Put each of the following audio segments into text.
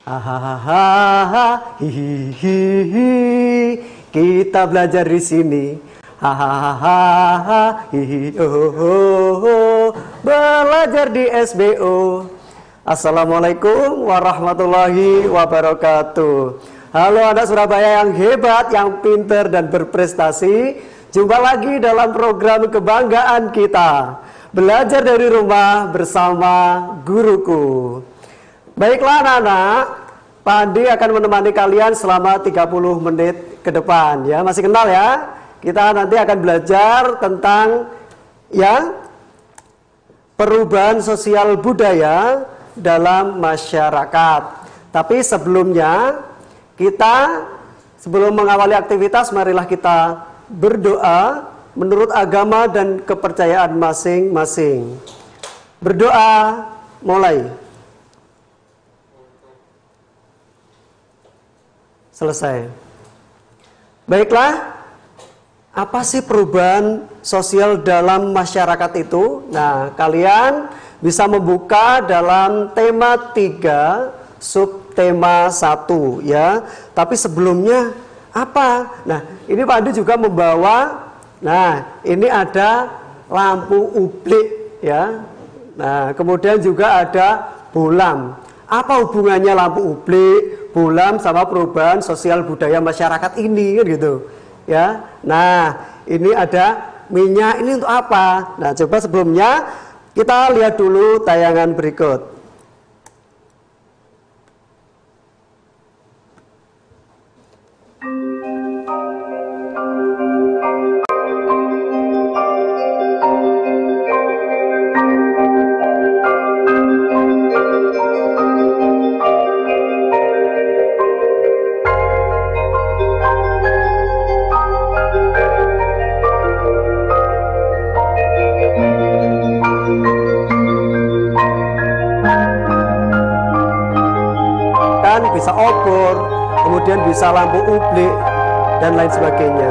Hahaha, hihihi, kita belajar di sini. Hahaha, hihi, belajar di SBO. Assalamualaikum warahmatullahi wabarakatuh. Halo anak Surabaya yang hebat, yang pinter dan berprestasi. Jumpa lagi dalam program kebanggaan kita, belajar dari rumah bersama guruku. Baiklah anak-anak, Pak Andi akan menemani kalian selama 30 menit ke depan ya. Masih kenal ya? Kita nanti akan belajar tentang ya perubahan sosial budaya dalam masyarakat. Tapi sebelumnya sebelum mengawali aktivitas, marilah kita berdoa menurut agama dan kepercayaan masing-masing. Berdoa mulai. Selesai. Baiklah, apa sih perubahan sosial dalam masyarakat itu? Nah, kalian bisa membuka dalam tema 3, subtema 1 ya. Tapi sebelumnya apa? Nah, ini Pak Andi juga membawa, nah ini ada lampu ublik ya. Nah, kemudian juga ada bolam. Apa hubungannya lampu ublik, bolam sama perubahan sosial budaya masyarakat ini kan gitu ya. Nah, ini ada minyak, ini untuk apa? Nah, coba sebelumnya kita lihat dulu tayangan berikut. Bisa obor, kemudian bisa lampu ublik dan lain sebagainya.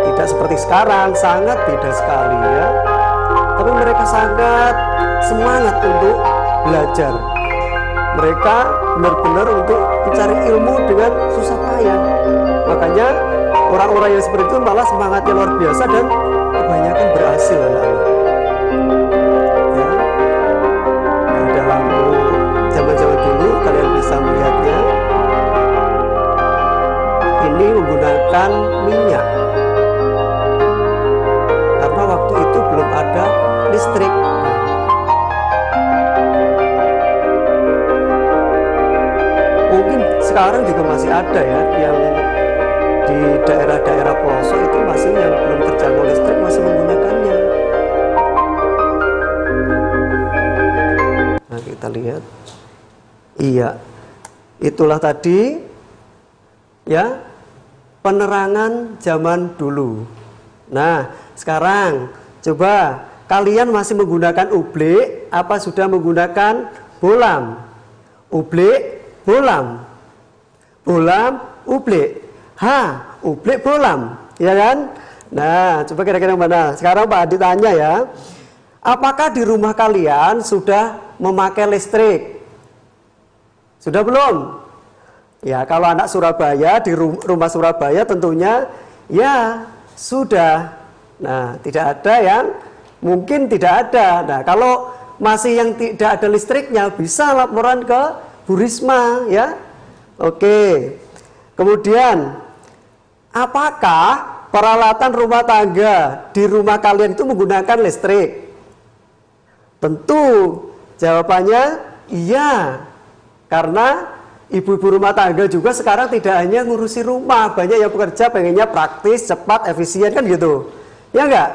Tidak seperti sekarang, sangat beda sekali ya. Tapi mereka sangat semangat untuk belajar. Mereka benar-benar untuk mencari ilmu dengan susah payah. Makanya orang-orang yang seperti itu malah semangatnya luar biasa dan kebanyakan berhasil anak-anak. Ya. Nah, ada lampu zaman-zaman dulu, kalian bisa melihatnya. Ini menggunakan minyak karena waktu itu belum ada listrik. Mungkin sekarang juga masih ada ya, yang di daerah-daerah pelosok itu masih yang belum terjangkau listrik masih menggunakannya. Nah, kita lihat. Iya, itulah tadi ya penerangan zaman dulu. Nah, sekarang coba kalian masih menggunakan ublik apa sudah menggunakan bolam? Ublik, bolam. Bolam, ublik. Ublik, bolam. Ya kan? Nah, coba kira-kira mana? Sekarang Pak Adi tanya ya. Apakah di rumah kalian sudah memakai listrik? Sudah belum? Ya, kalau anak Surabaya di rumah Surabaya tentunya ya sudah. Nah, tidak ada yang mungkin tidak ada. Nah, kalau masih yang tidak ada listriknya bisa laporan ke Bu Risma ya. Oke. Kemudian apakah peralatan rumah tangga di rumah kalian itu menggunakan listrik? Tentu jawabannya iya. Karena ibu-ibu rumah tangga juga sekarang tidak hanya ngurusi rumah, banyak yang bekerja pengennya praktis, cepat, efisien kan gitu. Ya enggak?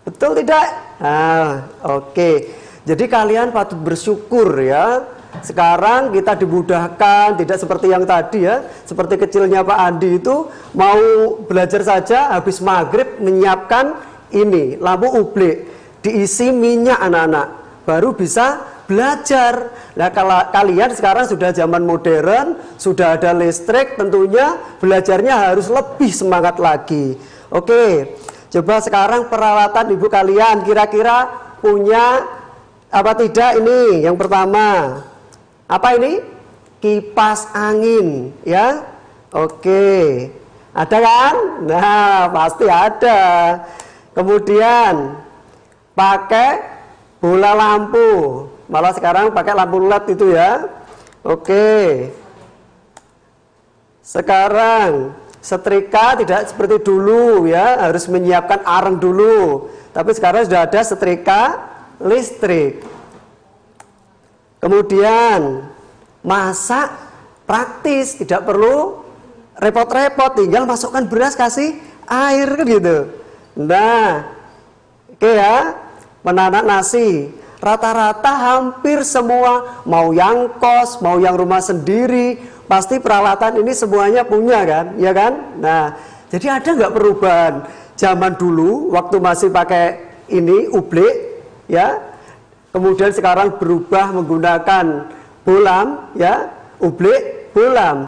Betul tidak? Nah, oke. Jadi kalian patut bersyukur ya. Sekarang kita dimudahkan, tidak seperti yang tadi ya. Seperti kecilnya Pak Andi itu mau belajar saja habis maghrib menyiapkan ini, lampu ublik, diisi minyak anak-anak, baru bisa belajar. Nah, kalau kalian sekarang sudah zaman modern, sudah ada listrik, tentunya belajarnya harus lebih semangat lagi. Oke, coba sekarang peralatan ibu kalian kira-kira punya apa tidak ini? Yang pertama, apa ini? kipas angin, ya. Oke. Ada kan? Nah, pasti ada. Kemudian pakai bola lampu. Malah sekarang pakai lampu LED itu ya. Oke. Sekarang setrika tidak seperti dulu ya, harus menyiapkan areng dulu. Tapi sekarang sudah ada setrika listrik. Kemudian masak praktis, tidak perlu repot-repot, tinggal masukkan beras, kasih air kan gitu. Nah, oke ya, menanak nasi. Rata-rata hampir semua, mau yang kos, mau yang rumah sendiri, pasti peralatan ini semuanya punya kan, ya kan? Nah, jadi ada nggak perubahan? Zaman dulu waktu masih pakai ini ublek, ya, kemudian sekarang berubah menggunakan bolam, ya, ublek bolam,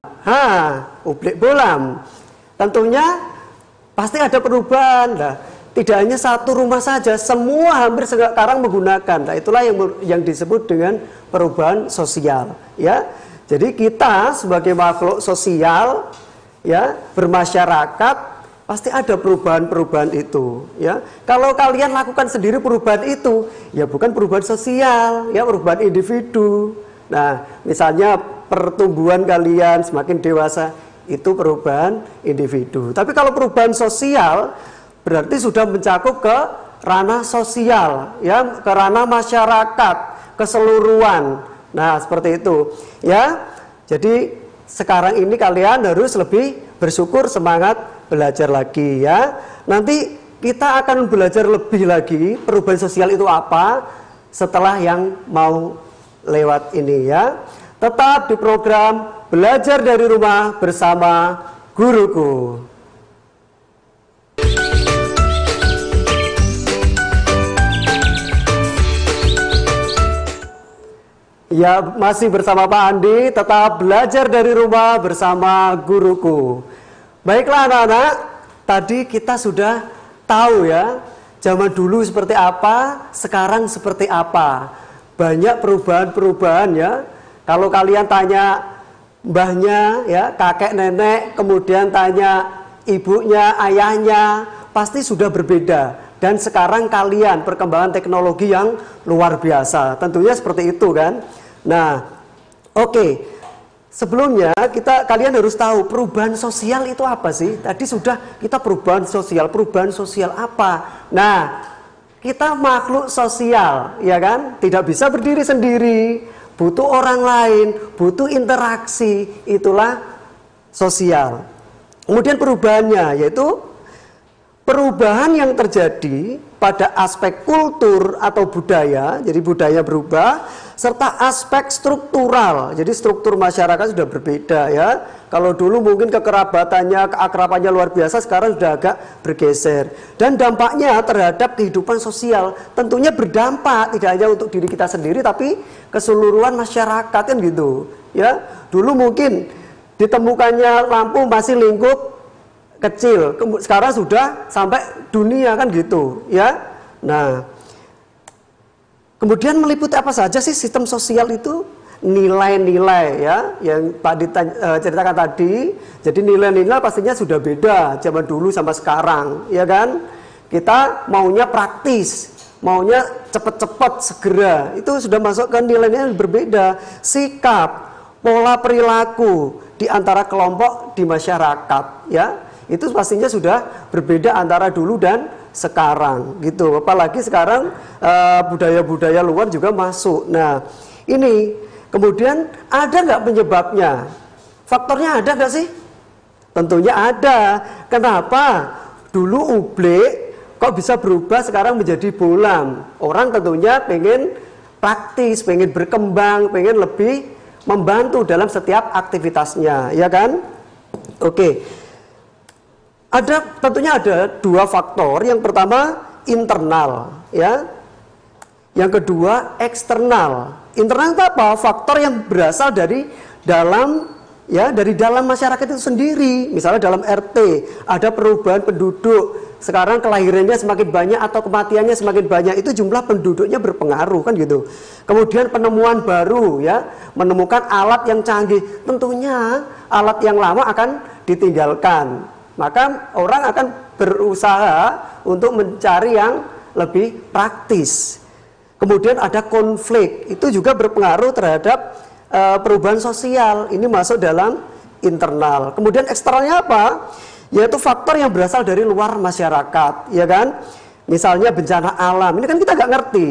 ublek bolam. Tentunya pasti ada perubahan lah. Tidak hanya satu rumah saja, semua hampir sekarang menggunakan. Nah, itulah yang disebut dengan perubahan sosial, ya. Jadi kita sebagai makhluk sosial, ya, bermasyarakat, pasti ada perubahan-perubahan itu, ya. Kalau kalian lakukan sendiri perubahan itu, ya bukan perubahan sosial, ya, perubahan individu. Nah, misalnya pertumbuhan kalian semakin dewasa, itu perubahan individu. Tapi kalau perubahan sosial berarti sudah mencakup ke ranah sosial, ya, ke ranah masyarakat keseluruhan. Nah, seperti itu, ya. Jadi sekarang ini kalian harus lebih bersyukur, semangat belajar lagi, ya. Nanti kita akan belajar lebih lagi perubahan sosial itu apa setelah yang mau lewat ini, ya. Tetap di program Belajar dari Rumah bersama Guruku. Ya, masih bersama Pak Andi, tetap belajar dari rumah bersama guruku. Baiklah anak-anak, tadi kita sudah tahu ya, zaman dulu seperti apa, sekarang seperti apa. Banyak perubahan-perubahan ya. Kalau kalian tanya mbahnya, ya, kakek nenek, kemudian tanya ibunya, ayahnya, pasti sudah berbeda. Dan sekarang kalian perkembangan teknologi yang luar biasa, tentunya seperti itu kan. Nah, oke. Sebelumnya kalian harus tahu perubahan sosial itu apa sih? Tadi sudah kita perubahan sosial apa? Nah, kita makhluk sosial, ya kan? Tidak bisa berdiri sendiri, butuh orang lain, butuh interaksi, itulah sosial. Kemudian perubahannya yaitu perubahan yang terjadi pada aspek kultur atau budaya, jadi budaya berubah, serta aspek struktural, jadi struktur masyarakat sudah berbeda ya. Kalau dulu mungkin kekerabatannya, keakrabannya luar biasa, sekarang sudah agak bergeser. Dan dampaknya terhadap kehidupan sosial tentunya berdampak tidak hanya untuk diri kita sendiri, tapi keseluruhan masyarakat kan gitu ya. Dulu mungkin ditemukannya lampu masih lingkup kecil, sekarang sudah sampai dunia kan gitu ya. Nah, kemudian meliputi apa saja sih sistem sosial itu? Nilai-nilai ya, yang Pak ceritakan tadi. Jadi nilai-nilai pastinya sudah beda zaman dulu sama sekarang, ya kan? Kita maunya praktis, maunya cepat-cepat segera. Itu sudah masuk ke nilai-nilai yang berbeda. Sikap, pola perilaku di antara kelompok di masyarakat, ya. Itu pastinya sudah berbeda antara dulu dan sekarang gitu. Apalagi sekarang budaya-budaya luar juga masuk. Nah, ini kemudian ada nggak penyebabnya? Faktornya ada nggak sih? Tentunya ada. Kenapa? Dulu ublek kok bisa berubah sekarang menjadi bolam? Orang tentunya pengen praktis, pengen berkembang, pengen lebih membantu dalam setiap aktivitasnya, ya kan? Oke. Tentunya ada dua faktor. Yang pertama internal, ya. Yang kedua eksternal. Internal itu apa? Faktor yang berasal dari dalam ya dari dalam masyarakat itu sendiri. Misalnya dalam RT ada perubahan penduduk, sekarang kelahirannya semakin banyak atau kematiannya semakin banyak, itu jumlah penduduknya berpengaruh kan gitu. Kemudian penemuan baru, ya, menemukan alat yang canggih, tentunya alat yang lama akan ditinggalkan, maka orang akan berusaha untuk mencari yang lebih praktis. Kemudian ada konflik, itu juga berpengaruh terhadap perubahan sosial. Ini masuk dalam internal. Kemudian eksternalnya apa? Yaitu faktor yang berasal dari luar masyarakat, ya kan? Misalnya bencana alam, ini kan kita nggak ngerti,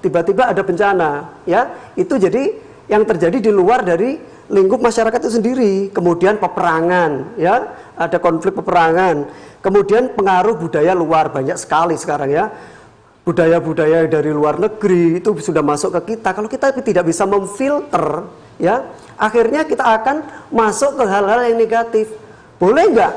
tiba-tiba ada bencana, ya, itu jadi yang terjadi di luar dari lingkup masyarakat itu sendiri. Kemudian peperangan, ya, ada konflik peperangan. Kemudian pengaruh budaya luar, banyak sekali sekarang, ya, budaya-budaya dari luar negeri itu sudah masuk ke kita. Kalau kita tidak bisa memfilter, ya, akhirnya kita akan masuk ke hal-hal yang negatif. Boleh nggak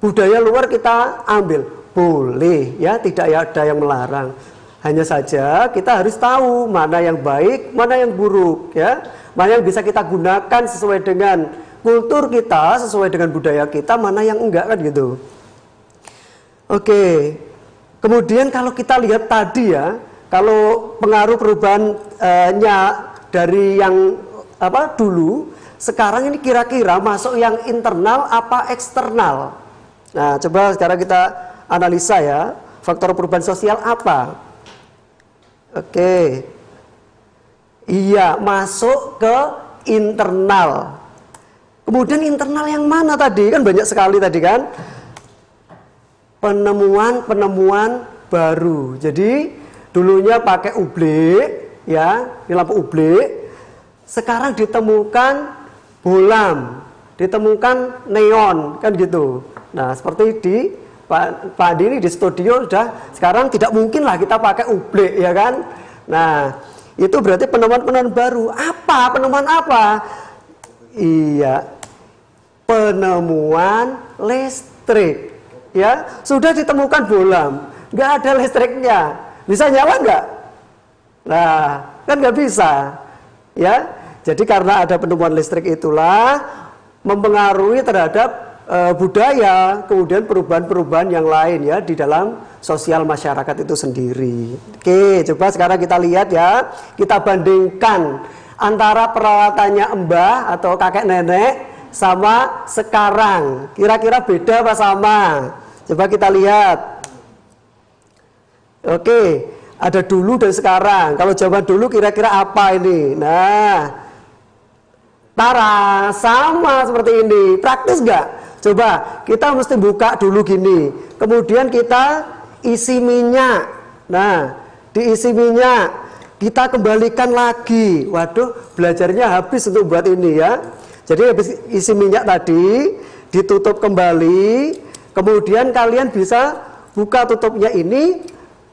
budaya luar kita ambil? Boleh, ya, tidak ada yang melarang. Hanya saja kita harus tahu mana yang baik, mana yang buruk, ya, mana yang bisa kita gunakan sesuai dengan kultur kita, sesuai dengan budaya kita, mana yang enggak, kan gitu. Oke. Kemudian kalau kita lihat tadi, ya, kalau pengaruh perubahannya dari yang dulu, sekarang ini kira-kira masuk yang internal apa eksternal? Nah, coba sekarang kita analisa, ya, faktor perubahan sosial apa? Oke. Iya, masuk ke internal. Kemudian internal yang mana tadi? Kan banyak sekali tadi, kan? Penemuan-penemuan baru. Jadi dulunya pakai ublik, ya, di lampu ublik. Sekarang ditemukan bolam, ditemukan neon, kan gitu. Nah, seperti di Pak Adi ini di studio sudah sekarang tidak mungkin lah kita pakai ublik, ya kan. Nah, itu berarti penemuan-penemuan baru. Apa? Penemuan apa? Iya, penemuan listrik. Ya, sudah ditemukan bolam, nggak ada listriknya, bisa nyala nggak? Nah, kan nggak bisa, ya. Jadi karena ada penemuan listrik itulah mempengaruhi terhadap budaya, kemudian perubahan-perubahan yang lain, ya, di dalam sosial masyarakat itu sendiri. Oke, coba sekarang kita lihat, ya, kita bandingkan antara perawatannya mbah atau kakek nenek sama sekarang, kira-kira beda apa sama? Coba kita lihat. Oke, ada dulu dan sekarang. Kalau zaman dulu kira-kira apa ini? Nah, tara, sama seperti ini. Praktis nggak? Coba kita mesti buka dulu gini, kemudian kita isi minyak. Nah, diisi minyak, kita kembalikan lagi. Waduh, belajarnya habis untuk buat ini, ya. Jadi habis isi minyak tadi ditutup kembali, kemudian kalian bisa buka tutupnya ini,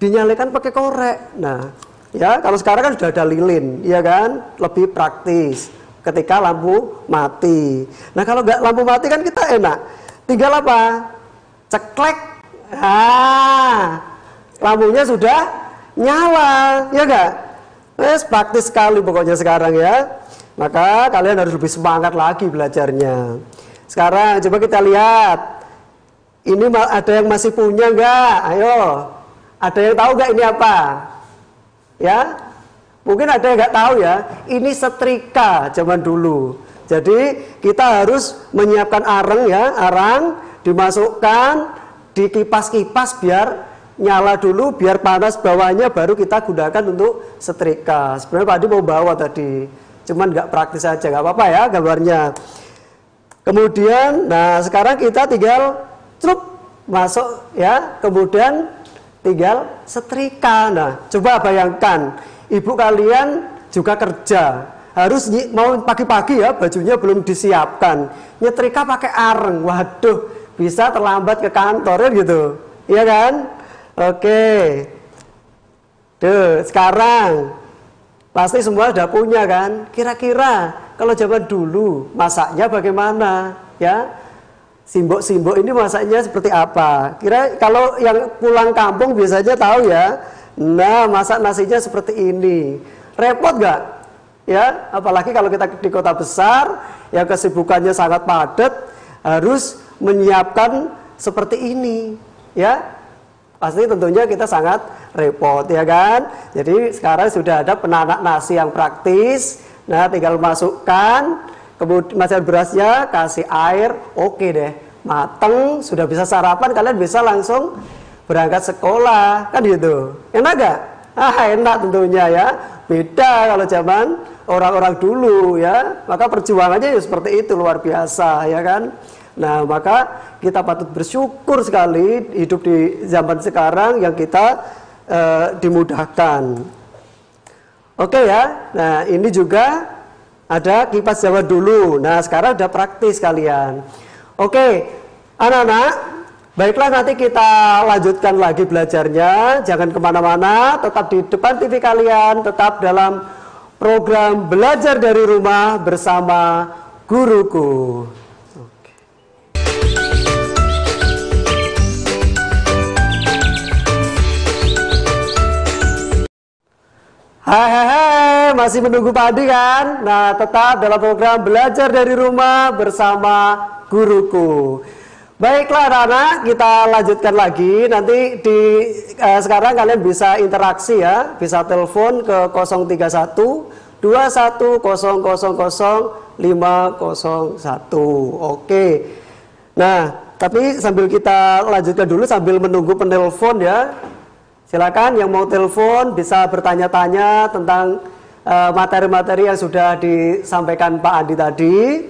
dinyalakan pakai korek. Nah, ya, kalau sekarang kan sudah ada lilin, ya kan, lebih praktis ketika lampu mati. Nah, kalau nggak lampu mati kan kita enak, tinggal apa? Ceklek, lampunya sudah nyala, ya nggak? Praktis sekali pokoknya sekarang, ya. Maka kalian harus lebih semangat lagi belajarnya. Sekarang coba kita lihat, ini ada yang masih punya nggak? Ayo, ada yang tahu nggak ini apa? Ya, mungkin ada yang nggak tahu, ya. Ini setrika zaman dulu. Jadi kita harus menyiapkan arang, ya, arang dimasukkan, dikipas-kipas biar nyala dulu, biar panas bawahnya, baru kita gunakan untuk setrika. Sebenarnya Pak Adi mau bawa tadi, cuman nggak praktis aja, nggak apa-apa, ya, gambarnya. Kemudian, nah sekarang kita tinggal celup masuk, ya, kemudian tinggal setrika. Nah, coba bayangkan, ibu kalian juga kerja, harus mau pagi-pagi, ya, bajunya belum disiapkan, nyetrika pakai areng, waduh, bisa terlambat ke kantor, ya, gitu, iya kan? Oke, tuh sekarang pasti semua udah punya, kan? Kira-kira kalau zaman dulu masaknya bagaimana, ya? Simbok-simbok ini masaknya seperti apa? Kira kalau yang pulang kampung biasanya tahu, ya. Nah, masak nasinya seperti ini. Repot nggak? ya, apalagi kalau kita di kota besar yang kesibukannya sangat padat, harus menyiapkan seperti ini, ya. Pasti tentunya kita sangat repot, ya kan. Jadi sekarang sudah ada penanak nasi yang praktis. Nah, tinggal masukkan, kemudian masukkan berasnya, kasih air, oke deh, mateng, sudah bisa sarapan, kalian bisa langsung berangkat sekolah, kan gitu. Enak gak? Enak tentunya ya. Beda kalau zaman orang-orang dulu ya. Maka perjuangannya ya seperti itu, luar biasa, ya kan. Nah, maka kita patut bersyukur sekali hidup di zaman sekarang yang kita dimudahkan. Oke ya. Nah, ini juga ada kipas zaman dulu. Nah, sekarang udah praktis kalian. Oke, anak-anak, baiklah nanti kita lanjutkan lagi belajarnya. Jangan kemana-mana, tetap di depan TV kalian, tetap dalam program belajar dari rumah bersama guruku. Hai, masih menunggu Pak Adi kan? Nah, tetap dalam program belajar dari rumah bersama guruku. Baiklah anak-anak, kita lanjutkan lagi. Nanti sekarang kalian bisa interaksi ya, bisa telepon ke 031 21000501. Oke. Nah, tapi sambil kita lanjutkan dulu sambil menunggu penelpon ya. Silakan yang mau telepon bisa bertanya-tanya tentang materi-materi yang sudah disampaikan Pak Andi tadi.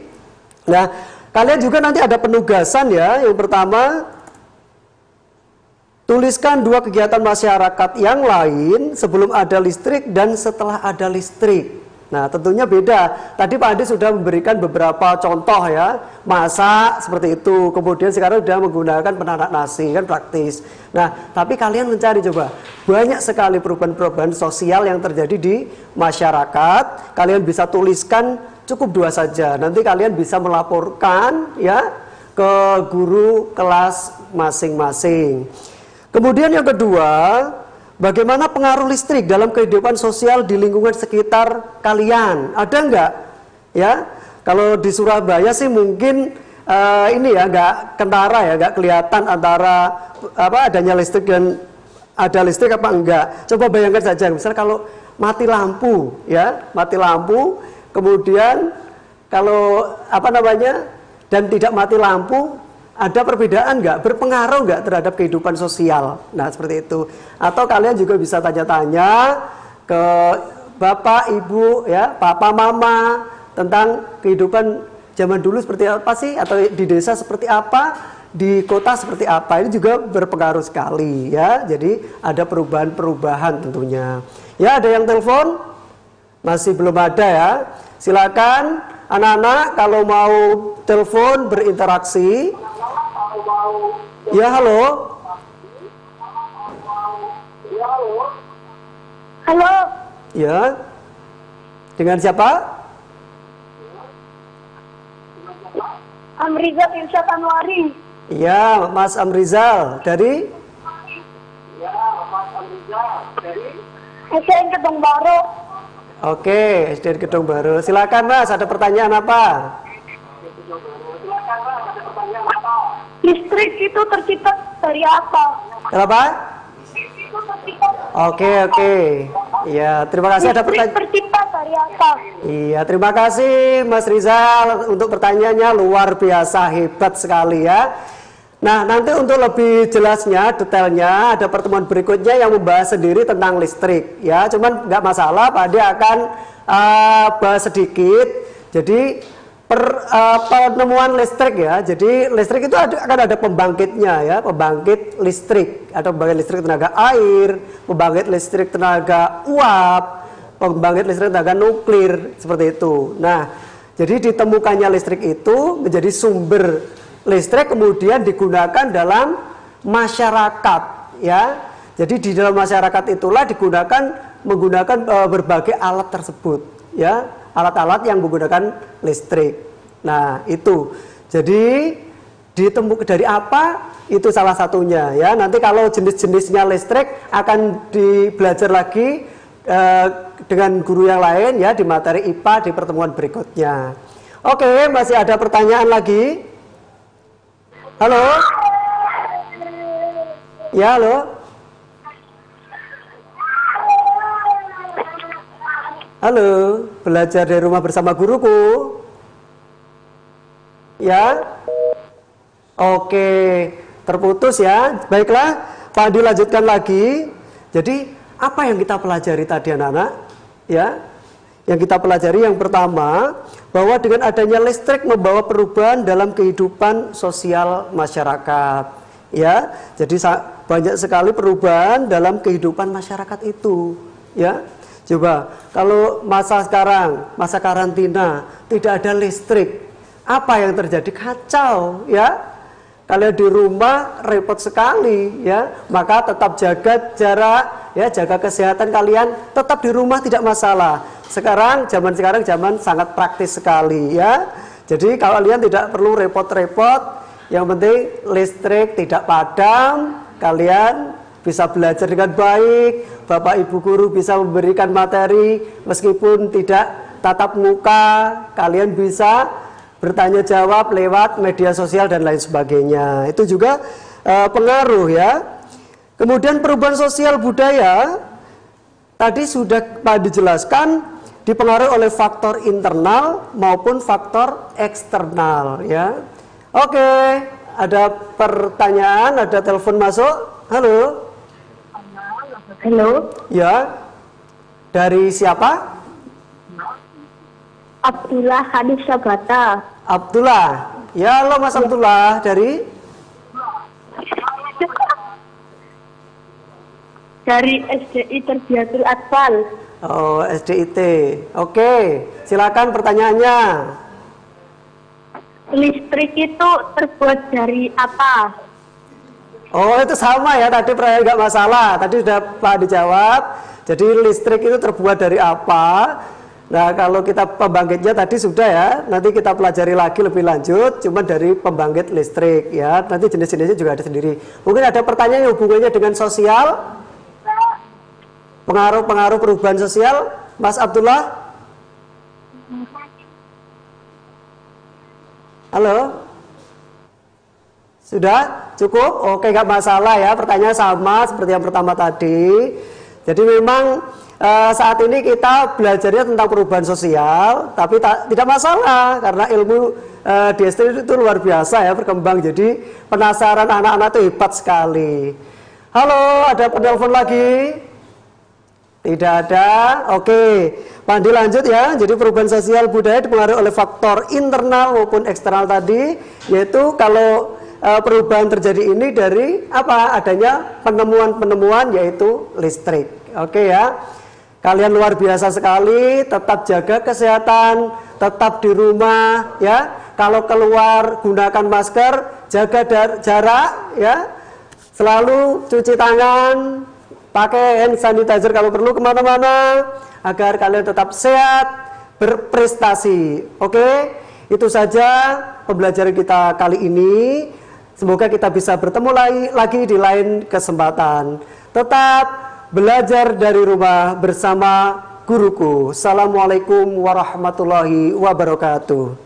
Nah, kalian juga nanti ada penugasan ya. Yang pertama, tuliskan 2 kegiatan masyarakat yang lain sebelum ada listrik dan setelah ada listrik. Nah, tentunya beda. Tadi Pak Andi sudah memberikan beberapa contoh ya, masak seperti itu. Kemudian sekarang sudah menggunakan penanak nasi, kan praktis. Nah, tapi kalian mencari coba, banyak sekali perubahan-perubahan sosial yang terjadi di masyarakat. Kalian bisa tuliskan cukup 2 saja. Nanti kalian bisa melaporkan ya ke guru kelas masing-masing. Kemudian yang kedua, bagaimana pengaruh listrik dalam kehidupan sosial di lingkungan sekitar kalian? Ada enggak? Ya, kalau di Surabaya sih mungkin ini ya nggak kentara ya, nggak kelihatan antara adanya listrik dan ada listrik apa enggak. Coba bayangkan saja, misal kalau mati lampu, ya, mati lampu, kemudian kalau dan tidak mati lampu. Ada perbedaan nggak? Berpengaruh nggak terhadap kehidupan sosial? Nah, seperti itu. Atau kalian juga bisa tanya-tanya ke bapak, ibu, ya, papa, mama tentang kehidupan zaman dulu seperti apa sih? Atau di desa seperti apa? Di kota seperti apa? Ini juga berpengaruh sekali, ya. Jadi ada perubahan-perubahan tentunya. Ya, ada yang telepon? Masih belum ada ya. Silakan anak-anak kalau mau telepon berinteraksi. Ya, halo. Halo. Ya. Dengan siapa? Amrizal Irsyad Anwari. Iya, Mas Amrizal dari? Ya, Mas Amrizal dari SDN Gedung Baru. Oke, SDN Gedung Baru. Silakan Mas, ada pertanyaan apa? Listrik itu tercipta dari apa? Kenapa? Oke. Iya, terima kasih ada pertanyaan. Tercipta dari apa? Iya, terima kasih Mas Rizal untuk pertanyaannya, luar biasa, hebat sekali ya. Nah, nanti untuk lebih jelasnya, detailnya ada pertemuan berikutnya yang membahas sendiri tentang listrik ya. Cuman nggak masalah, Pak Ade akan bahas sedikit. Jadi penemuan listrik ya. Jadi listrik itu akan ada pembangkitnya ya, pembangkit listrik, ada pembangkit listrik tenaga air, pembangkit listrik tenaga uap, pembangkit listrik tenaga nuklir, seperti itu. Nah, jadi ditemukannya listrik itu menjadi sumber listrik kemudian digunakan dalam masyarakat ya. Jadi di dalam masyarakat itulah menggunakan berbagai alat tersebut ya, alat-alat yang menggunakan listrik. Nah, itu. Jadi ditemukan dari apa? Itu salah satunya ya. Nanti kalau jenis-jenisnya listrik akan dibelajar lagi dengan guru yang lain ya di materi IPA di pertemuan berikutnya. Oke, masih ada pertanyaan lagi? Halo? Ya, halo? Halo, belajar dari rumah bersama guruku? Ya? Oke, terputus ya. Baiklah, Pak Andi lanjutkan lagi. Jadi, apa yang kita pelajari tadi anak-anak? Ya, yang kita pelajari yang pertama, bahwa dengan adanya listrik membawa perubahan dalam kehidupan sosial masyarakat. Ya, jadi banyak sekali perubahan dalam kehidupan masyarakat itu. Ya, coba kalau masa sekarang, masa karantina, tidak ada listrik, apa yang terjadi? Kacau, ya. Kalian di rumah repot sekali, ya. Maka tetap jaga jarak, ya, jaga kesehatan kalian. Tetap di rumah tidak masalah. Sekarang zaman sangat praktis sekali, ya. Jadi kalau kalian tidak perlu repot-repot. Yang penting listrik tidak padam, kalian bisa belajar dengan baik. Bapak Ibu guru bisa memberikan materi meskipun tidak tatap muka. Kalian bisa bertanya jawab lewat media sosial dan lain sebagainya. Itu juga pengaruh ya. Kemudian perubahan sosial budaya tadi sudah dijelaskan dipengaruhi oleh faktor internal maupun faktor eksternal ya. Oke, ada pertanyaan, ada telepon masuk. Halo. Halo. Ya. Dari siapa? Abdullah Hadis Sabata. Abdullah. Ya, halo Mas Abdullah dari SDI Terbiatul Atfal. Oh, SDIT. Oke, silakan pertanyaannya. Listrik itu terbuat dari apa? Oh, itu sama ya, tadi pertanyaan nggak masalah. Tadi sudah Pak dijawab. Jadi listrik itu terbuat dari apa? Nah, kalau kita pembangkitnya tadi sudah ya, nanti kita pelajari lagi lebih lanjut, cuma dari pembangkit listrik ya, nanti jenis-jenisnya juga ada sendiri. Mungkin ada pertanyaan yang hubungannya dengan sosial, pengaruh-pengaruh perubahan sosial, Mas Abdullah? Halo? Sudah? Cukup? Oke, nggak masalah ya, pertanyaan sama seperti yang pertama tadi. Jadi memang saat ini kita belajarnya tentang perubahan sosial, tapi tidak masalah karena ilmu di SD itu luar biasa ya berkembang. Jadi penasaran anak-anak itu hebat sekali. Halo, ada penelpon lagi? Tidak ada. Oke, Pak Andi lanjut ya. Jadi perubahan sosial budaya dipengaruhi oleh faktor internal maupun eksternal tadi, yaitu kalau perubahan terjadi ini dari apa? Adanya penemuan-penemuan yaitu listrik. Oke ya. Kalian luar biasa sekali, tetap jaga kesehatan, tetap di rumah ya. Kalau keluar gunakan masker, jaga jarak ya. Selalu cuci tangan, pakai hand sanitizer kalau perlu kemana-mana, agar kalian tetap sehat, berprestasi. Oke, itu saja pembelajaran kita kali ini. Semoga kita bisa bertemu lagi di lain kesempatan. Tetap belajar dari rumah bersama guruku. Assalamualaikum warahmatullahi wabarakatuh.